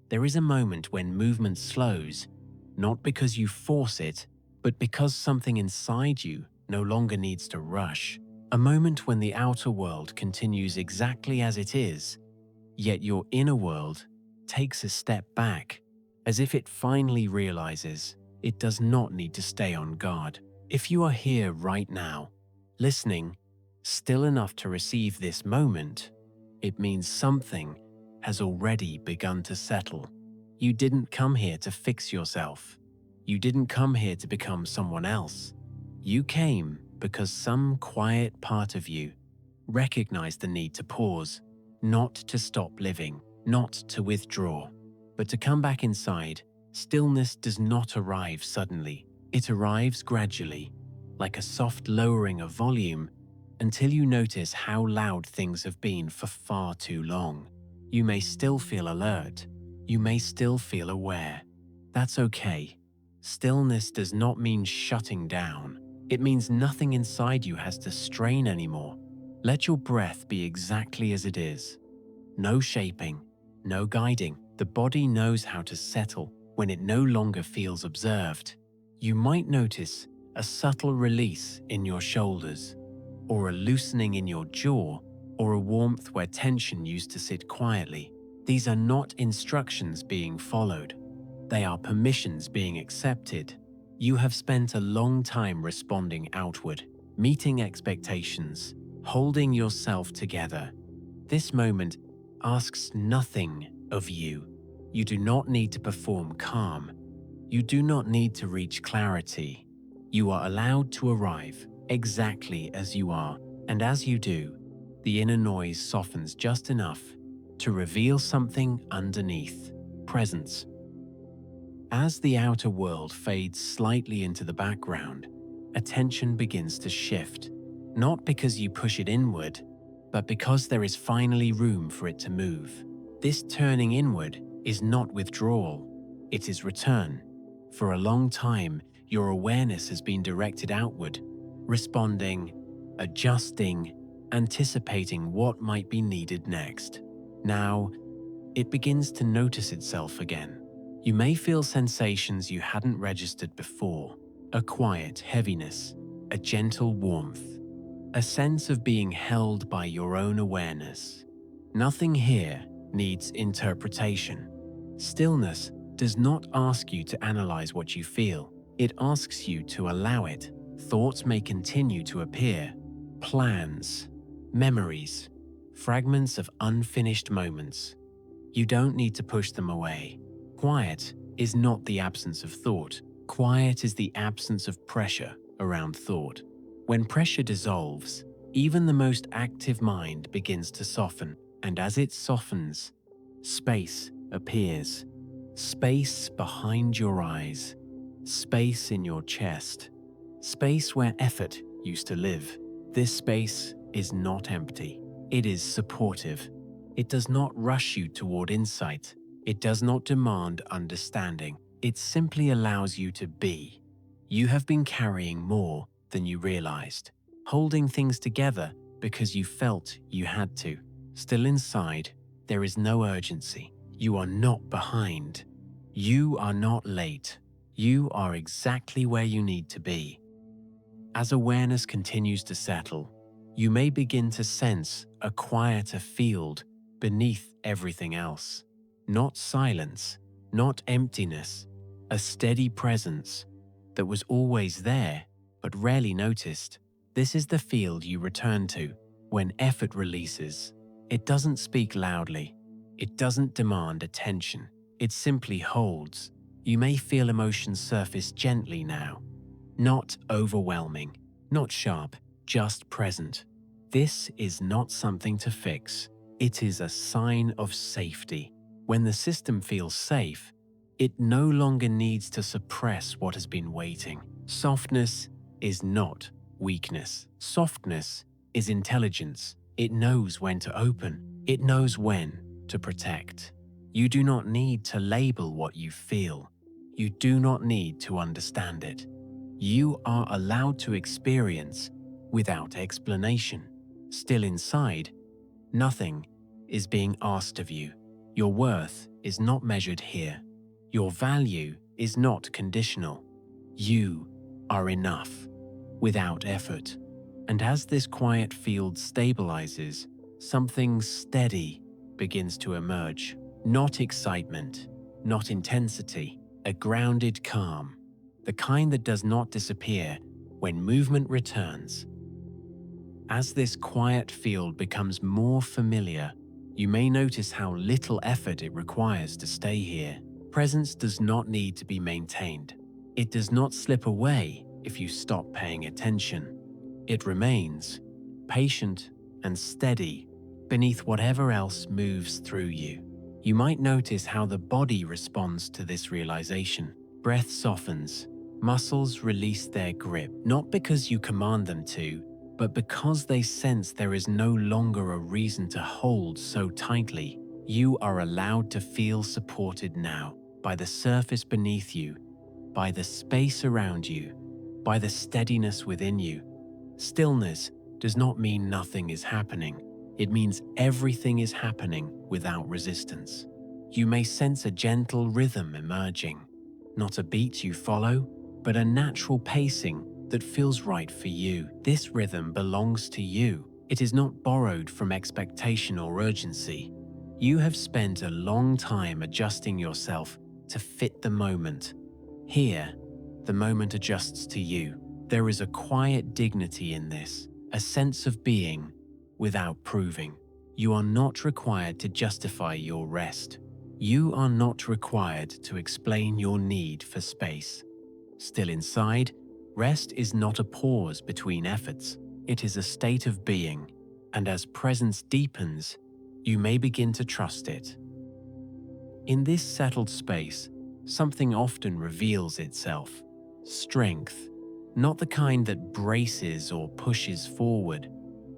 There is a moment when movement slows, not because you force it, but because something inside you no longer needs to rush. A moment when the outer world continues exactly as it is, yet your inner world takes a step back, as if it finally realizes it does not need to stay on guard. If you are here right now, listening, still enough to receive this moment, it means something has already begun to settle. You didn't come here to fix yourself. You didn't come here to become someone else. You came because some quiet part of you recognized the need to pause, not to stop living, not to withdraw, but to come back inside. Stillness does not arrive suddenly. It arrives gradually, like a soft lowering of volume, until you notice how loud things have been for far too long. You may still feel alert. You may still feel aware. That's okay. Stillness does not mean shutting down. It means nothing inside you has to strain anymore. Let your breath be exactly as it is. No shaping, no guiding. The body knows how to settle when it no longer feels observed. You might notice a subtle release in your shoulders, or a loosening in your jaw, or a warmth where tension used to sit quietly. These are not instructions being followed. They are permissions being accepted. You have spent a long time responding outward, meeting expectations, holding yourself together. This moment asks nothing of you. You do not need to perform calm. You do not need to reach clarity. You are allowed to arrive exactly as you are, and as you do, the inner noise softens just enough to reveal something underneath: presence. As the outer world fades slightly into the background, attention begins to shift, not because you push it inward, but because there is finally room for it to move. This turning inward is not withdrawal, it is return. For a long time, your awareness has been directed outward, responding, adjusting, anticipating what might be needed next. Now, it begins to notice itself again. You may feel sensations you hadn't registered before: a quiet heaviness, a gentle warmth, a sense of being held by your own awareness. Nothing here needs interpretation. Stillness does not ask you to analyze what you feel. It asks you to allow it. Thoughts may continue to appear: plans, memories, fragments of unfinished moments. You don't need to push them away. Quiet is not the absence of thought. Quiet is the absence of pressure around thought. When pressure dissolves, even the most active mind begins to soften, and as it softens, space appears. Space behind your eyes, space in your chest, space where effort used to live. This space is not empty. It is supportive. It does not rush you toward insight. It does not demand understanding. It simply allows you to be. You have been carrying more than you realized, holding things together because you felt you had to. Still inside, there is no urgency. You are not behind. You are not late. You are exactly where you need to be. As awareness continues to settle, you may begin to sense a quieter field beneath everything else. Not silence, not emptiness, a steady presence that was always there but rarely noticed. This is the field you return to when effort releases. It doesn't speak loudly. It doesn't demand attention. It simply holds. You may feel emotions surface gently now. Not overwhelming, not sharp, just present. This is not something to fix. It is a sign of safety. When the system feels safe, it no longer needs to suppress what has been waiting. Softness is not weakness. Softness is intelligence. It knows when to open. It knows when to protect. You do not need to label what you feel. You do not need to understand it. You are allowed to experience without explanation. Still inside, nothing is being asked of you. Your worth is not measured here. Your value is not conditional. You are enough, without effort. And as this quiet field stabilizes, something steady begins to emerge. Not excitement, not intensity, a grounded calm, the kind that does not disappear when movement returns. As this quiet field becomes more familiar, you may notice how little effort it requires to stay here. Presence does not need to be maintained. It does not slip away if you stop paying attention. It remains patient and steady beneath whatever else moves through you. You might notice how the body responds to this realization. Breath softens, muscles release their grip, not because you command them to, but because they sense there is no longer a reason to hold so tightly. You are allowed to feel supported now by the surface beneath you, by the space around you, by the steadiness within you. Stillness does not mean nothing is happening. It means everything is happening without resistance. You may sense a gentle rhythm emerging, not a beat you follow, but a natural pacing that feels right for you. This rhythm belongs to you. It is not borrowed from expectation or urgency. You have spent a long time adjusting yourself to fit the moment. Here, the moment adjusts to you. There is a quiet dignity in this, a sense of being without proving. You are not required to justify your rest. You are not required to explain your need for space. Still inside, rest is not a pause between efforts. It is a state of being, and as presence deepens, you may begin to trust it. In this settled space, something often reveals itself. Strength, not the kind that braces or pushes forward,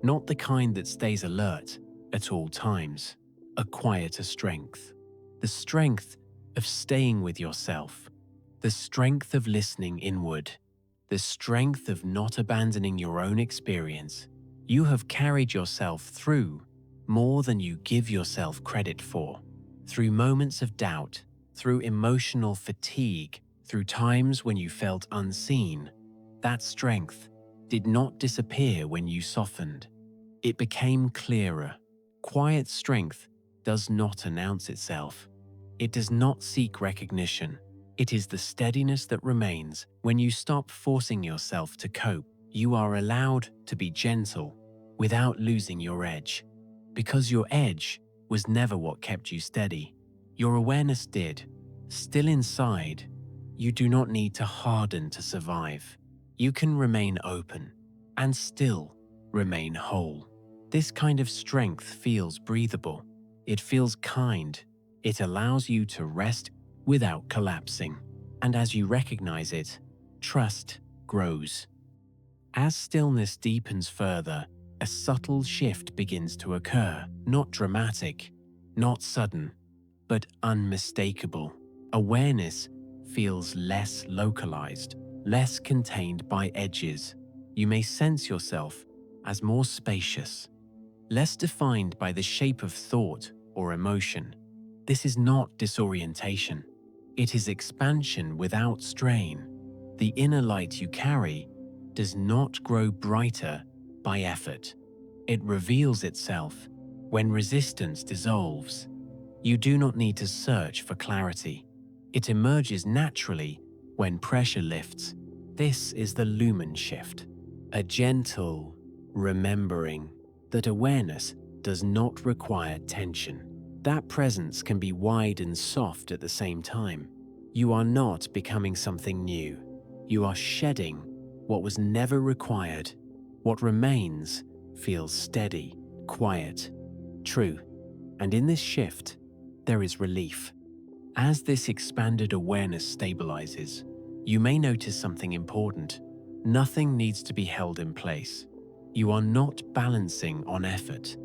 not the kind that stays alert at all times. A quieter strength. The strength of staying with yourself. The strength of listening inward. The strength of not abandoning your own experience. You have carried yourself through more than you give yourself credit for. Through moments of doubt, through emotional fatigue, through times when you felt unseen. That strength did not disappear when you softened. It became clearer. Quiet strength does not announce itself. It does not seek recognition. It is the steadiness that remains when you stop forcing yourself to cope. You are allowed to be gentle without losing your edge, because your edge was never what kept you steady. Your awareness did. Still inside, you do not need to harden to survive. You can remain open and still remain whole. This kind of strength feels breathable. It feels kind. It allows you to rest without collapsing. And as you recognize it, trust grows. As stillness deepens further, a subtle shift begins to occur. Not dramatic, not sudden, but unmistakable. Awareness feels less localized, less contained by edges. You may sense yourself as more spacious, less defined by the shape of thought or emotion. This is not disorientation. It is expansion without strain. The inner light you carry does not grow brighter by effort. It reveals itself when resistance dissolves. You do not need to search for clarity. It emerges naturally when pressure lifts. This is the Lumen shift, a gentle remembering that awareness does not require tension. That presence can be wide and soft at the same time. You are not becoming something new. You are shedding what was never required. What remains feels steady, quiet, true. And in this shift, there is relief. As this expanded awareness stabilizes, you may notice something important. Nothing needs to be held in place. You are not balancing on effort.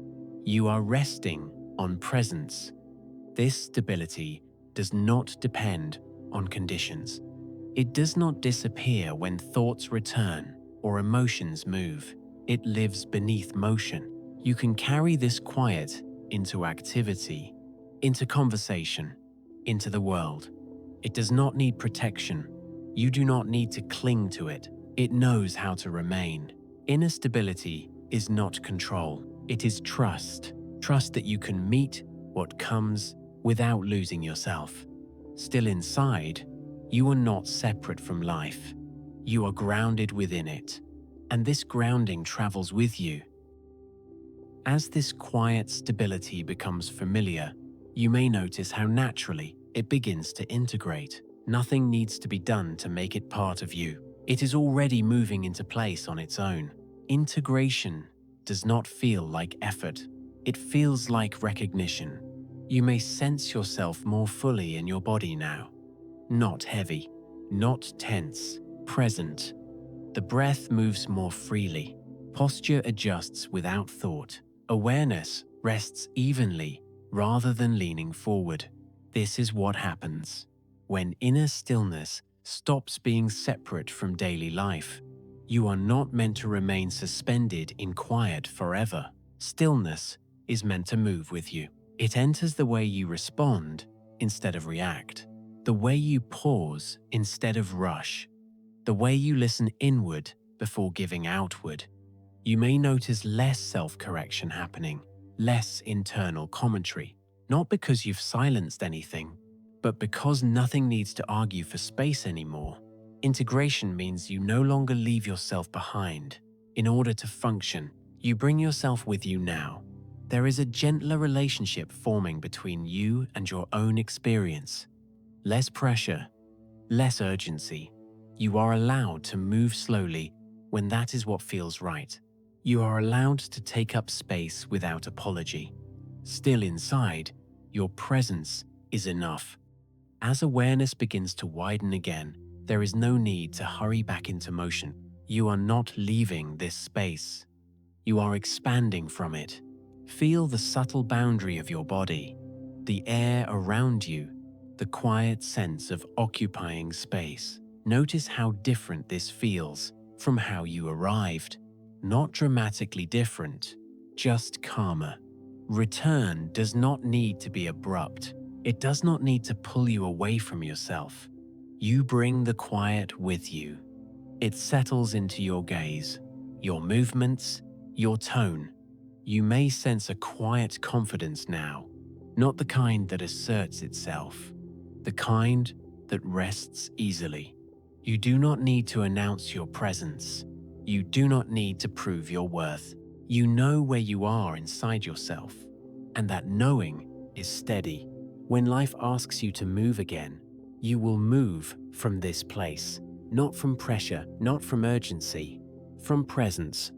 You are resting on presence. This stability does not depend on conditions. It does not disappear when thoughts return or emotions move. It lives beneath motion. You can carry this quiet into activity, into conversation, into the world. It does not need protection. You do not need to cling to it. It knows how to remain. Inner stability is not control. It is trust. Trust that you can meet what comes without losing yourself. Still inside, you are not separate from life. You are grounded within it, and this grounding travels with you. As this quiet stability becomes familiar, you may notice how naturally it begins to integrate. Nothing needs to be done to make it part of you. It is already moving into place on its own. Integration does not feel like effort. It feels like recognition. You may sense yourself more fully in your body now. Not heavy, not tense, present. The breath moves more freely. Posture adjusts without thought. Awareness rests evenly rather than leaning forward. This is what happens when inner stillness stops being separate from daily life. You are not meant to remain suspended in quiet forever. Stillness is meant to move with you. It enters the way you respond instead of react, the way you pause instead of rush, the way you listen inward before giving outward. You may notice less self-correction happening, less internal commentary, not because you've silenced anything, but because nothing needs to argue for space anymore. Integration means you no longer leave yourself behind. In order to function, you bring yourself with you now. There is a gentler relationship forming between you and your own experience. Less pressure, less urgency. You are allowed to move slowly when that is what feels right. You are allowed to take up space without apology. Still inside, your presence is enough. As awareness begins to widen again, there is no need to hurry back into motion. You are not leaving this space. You are expanding from it. Feel the subtle boundary of your body, the air around you, the quiet sense of occupying space. Notice how different this feels from how you arrived. Not dramatically different, just calmer. Return does not need to be abrupt. It does not need to pull you away from yourself. You bring the quiet with you. It settles into your gaze, your movements, your tone. You may sense a quiet confidence now, not the kind that asserts itself, the kind that rests easily. You do not need to announce your presence. You do not need to prove your worth. You know where you are inside yourself, and that knowing is steady. When life asks you to move again, you will move from this place, not from pressure, not from urgency, from presence.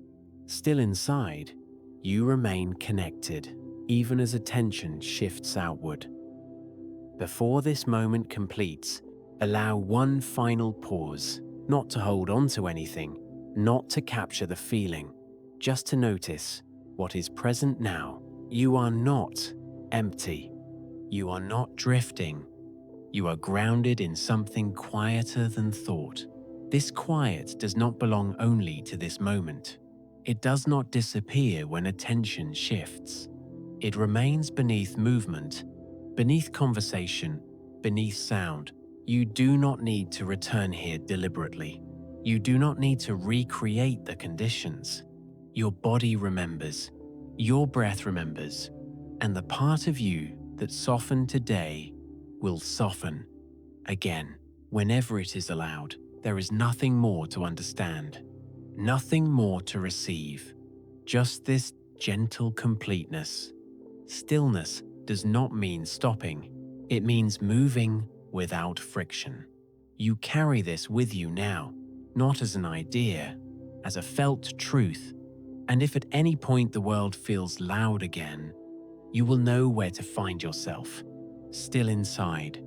Still inside, you remain connected, even as attention shifts outward. Before this moment completes, allow one final pause, not to hold on to anything, not to capture the feeling, just to notice what is present now. You are not empty. You are not drifting. You are grounded in something quieter than thought. This quiet does not belong only to this moment. It does not disappear when attention shifts. It remains beneath movement, beneath conversation, beneath sound. You do not need to return here deliberately. You do not need to recreate the conditions. Your body remembers, your breath remembers, and the part of you that softened today will soften again. Whenever it is allowed, there is nothing more to understand, nothing more to receive, just this gentle completeness. Stillness does not mean stopping. It means moving without friction. You carry this with you now, not as an idea, as a felt truth. And if at any point the world feels loud again, you will know where to find yourself, still inside,